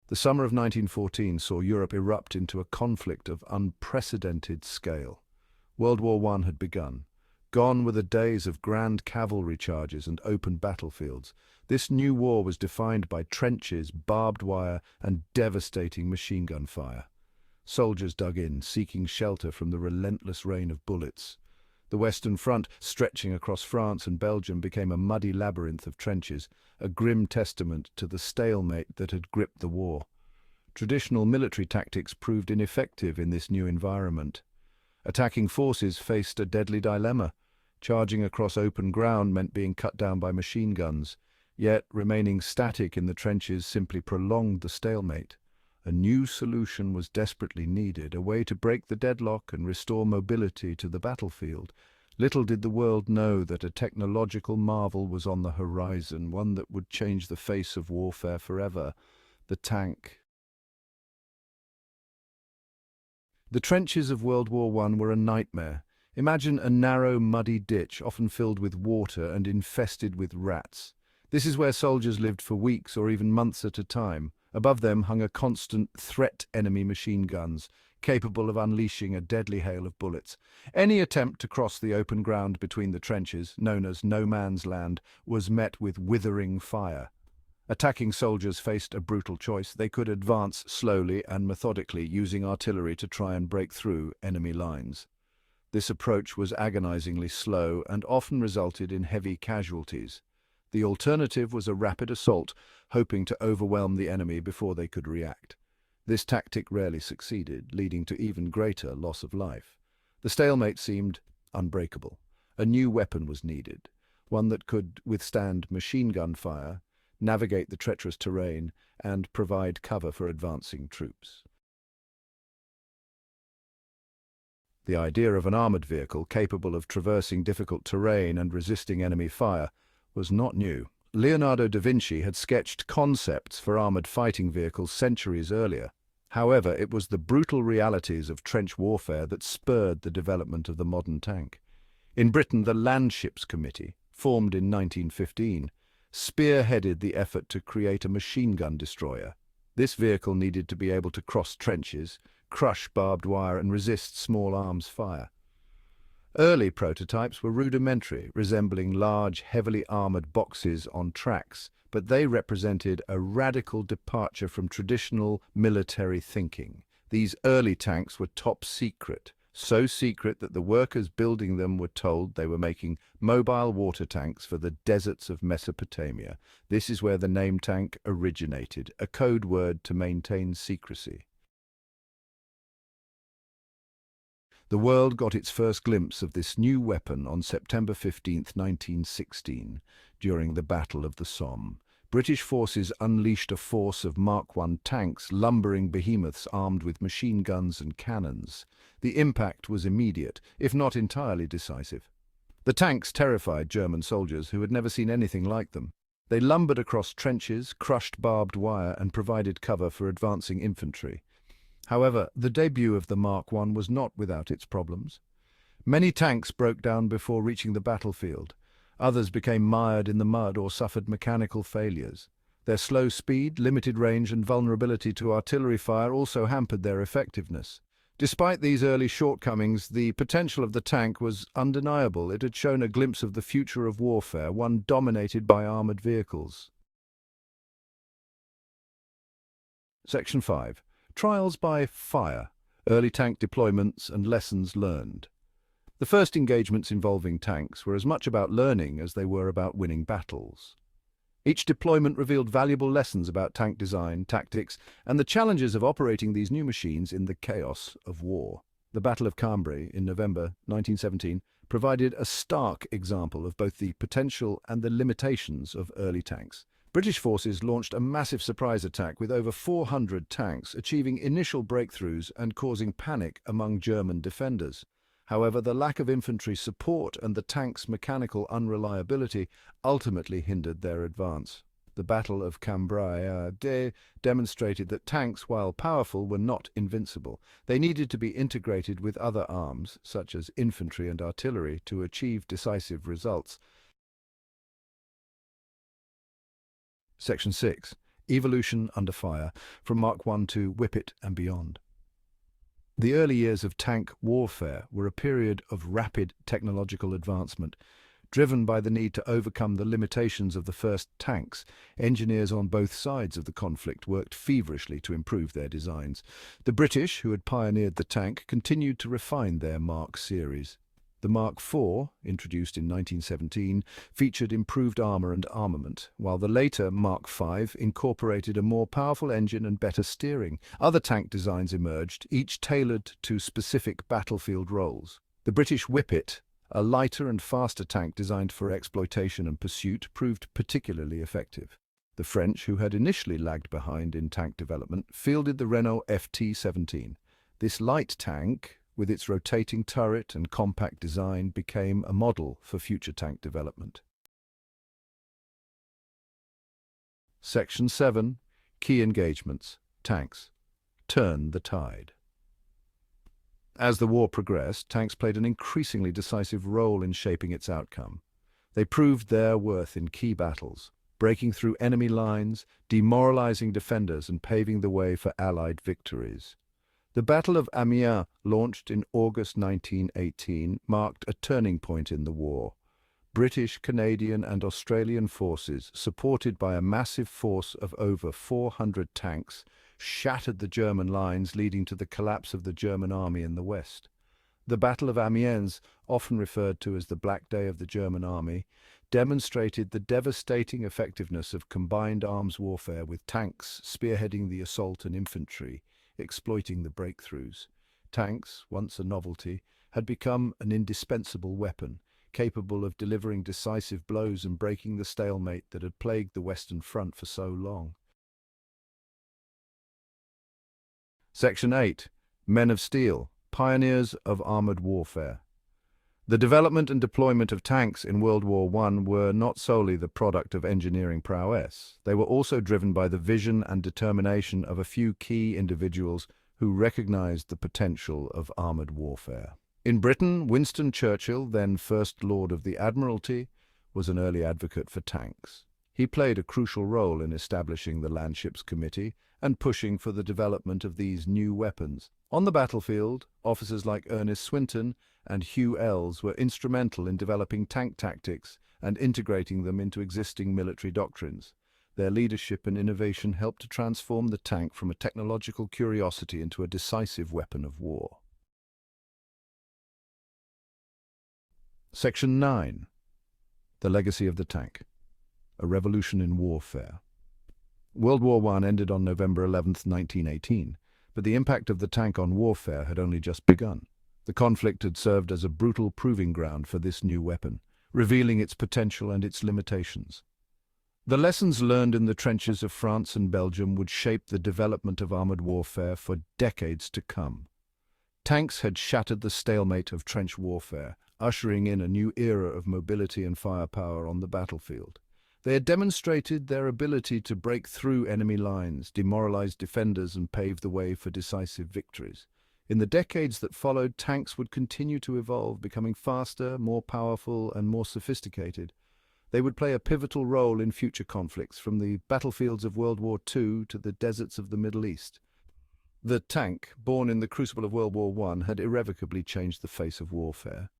The summer of 1914 saw Europe erupt into a conflict of unprecedented scale. World War I had begun. Gone were the days of grand cavalry charges and open battlefields. This new war was defined by trenches, barbed wire, and devastating machine gun fire. Soldiers dug in, seeking shelter from the relentless rain of bullets. The Western Front, stretching across France and Belgium, became a muddy labyrinth of trenches, a grim testament to the stalemate that had gripped the war. Traditional military tactics proved ineffective in this new environment. Attacking forces faced a deadly dilemma. Charging across open ground meant being cut down by machine guns, yet remaining static in the trenches simply prolonged the stalemate. A new solution was desperately needed, a way to break the deadlock and restore mobility to the battlefield. Little did the world know that a technological marvel was on the horizon, one that would change the face of warfare forever: the tank. The trenches of World War I were a nightmare. Imagine a narrow, muddy ditch, often filled with water and infested with rats. This is where soldiers lived for weeks or even months at a time. Above them hung a constant threat: enemy machine guns, capable of unleashing a deadly hail of bullets. Any attempt to cross the open ground between the trenches, known as no man's land, was met with withering fire. Attacking soldiers faced a brutal choice. They could advance slowly and methodically, using artillery to try and break through enemy lines. This approach was agonizingly slow and often resulted in heavy casualties. The alternative was a rapid assault, hoping to overwhelm the enemy before they could react. This tactic rarely succeeded, leading to even greater loss of life. The stalemate seemed unbreakable. A new weapon was needed, one that could withstand machine gun fire, navigate the treacherous terrain, and provide cover for advancing troops. The idea of an armored vehicle capable of traversing difficult terrain and resisting enemy fire was not new. Leonardo da Vinci had sketched concepts for armored fighting vehicles centuries earlier. However, it was the brutal realities of trench warfare that spurred the development of the modern tank. In Britain, the Landships Committee, formed in 1915, spearheaded the effort to create a machine gun destroyer. This vehicle needed to be able to cross trenches, crush barbed wire, and resist small arms fire. Early prototypes were rudimentary, resembling large, heavily armored boxes on tracks, but they represented a radical departure from traditional military thinking. These early tanks were top secret, so secret that the workers building them were told they were making mobile water tanks for the deserts of Mesopotamia. This is where the name tank originated, a code word to maintain secrecy. The world got its first glimpse of this new weapon on September 15, 1916, during the Battle of the Somme. British forces unleashed a force of Mark I tanks, lumbering behemoths armed with machine guns and cannons. The impact was immediate, if not entirely decisive. The tanks terrified German soldiers who had never seen anything like them. They lumbered across trenches, crushed barbed wire, and provided cover for advancing infantry. However, the debut of the Mark I was not without its problems. Many tanks broke down before reaching the battlefield. Others became mired in the mud or suffered mechanical failures. Their slow speed, limited range, and vulnerability to artillery fire also hampered their effectiveness. Despite these early shortcomings, the potential of the tank was undeniable. It had shown a glimpse of the future of warfare, one dominated by armored vehicles. Section 5. Trials by fire, early tank deployments and lessons learned. The first engagements involving tanks were as much about learning as they were about winning battles. Each deployment revealed valuable lessons about tank design, tactics, and the challenges of operating these new machines in the chaos of war. The Battle of Cambrai in November 1917 provided a stark example of both the potential and the limitations of early tanks. British forces launched a massive surprise attack with over 400 tanks, achieving initial breakthroughs and causing panic among German defenders. However, the lack of infantry support and the tanks' mechanical unreliability ultimately hindered their advance. The Battle of Cambrai demonstrated that tanks, while powerful, were not invincible. They needed to be integrated with other arms, such as infantry and artillery, to achieve decisive results. Section 6. Evolution under fire, from Mark I to Whippet and beyond. The early years of tank warfare were a period of rapid technological advancement. Driven by the need to overcome the limitations of the first tanks, engineers on both sides of the conflict worked feverishly to improve their designs. The British, who had pioneered the tank, continued to refine their Mark series. The Mark IV, introduced in 1917, featured improved armor and armament, while the later Mark V incorporated a more powerful engine and better steering. Other tank designs emerged, each tailored to specific battlefield roles. The British Whippet, a lighter and faster tank designed for exploitation and pursuit, proved particularly effective. The French, who had initially lagged behind in tank development, fielded the Renault FT-17. This light tank, with its rotating turret and compact design, became a model for future tank development. Section 7. Key engagements. Tanks. Turn the tide. As the war progressed, tanks played an increasingly decisive role in shaping its outcome. They proved their worth in key battles, breaking through enemy lines, demoralizing defenders, and paving the way for Allied victories. The Battle of Amiens, launched in August 1918, marked a turning point in the war. British, Canadian, and Australian forces, supported by a massive force of over 400 tanks, shattered the German lines, leading to the collapse of the German army in the west. The Battle of Amiens, often referred to as the Black Day of the German army, demonstrated the devastating effectiveness of combined arms warfare, with tanks spearheading the assault and infantry exploiting the breakthroughs. Tanks, once a novelty, had become an indispensable weapon, capable of delivering decisive blows and breaking the stalemate that had plagued the Western Front for so long. Section 8. Men of Steel, Pioneers of Armored Warfare. The development and deployment of tanks in World War I were not solely the product of engineering prowess. They were also driven by the vision and determination of a few key individuals who recognized the potential of armored warfare. In Britain, Winston Churchill, then First Lord of the Admiralty, was an early advocate for tanks. He played a crucial role in establishing the Landships Committee and pushing for the development of these new weapons. On the battlefield, officers like Ernest Swinton and Hugh Ells were instrumental in developing tank tactics and integrating them into existing military doctrines. Their leadership and innovation helped to transform the tank from a technological curiosity into a decisive weapon of war. Section 9. The Legacy of the Tank. A Revolution in Warfare. World War I ended on November 11, 1918, but the impact of the tank on warfare had only just begun. The conflict had served as a brutal proving ground for this new weapon, revealing its potential and its limitations. The lessons learned in the trenches of France and Belgium would shape the development of armored warfare for decades to come. Tanks had shattered the stalemate of trench warfare, ushering in a new era of mobility and firepower on the battlefield. They had demonstrated their ability to break through enemy lines, demoralize defenders, and pave the way for decisive victories. In the decades that followed, tanks would continue to evolve, becoming faster, more powerful, and more sophisticated. They would play a pivotal role in future conflicts, from the battlefields of World War II to the deserts of the Middle East. The tank, born in the crucible of World War I, had irrevocably changed the face of warfare.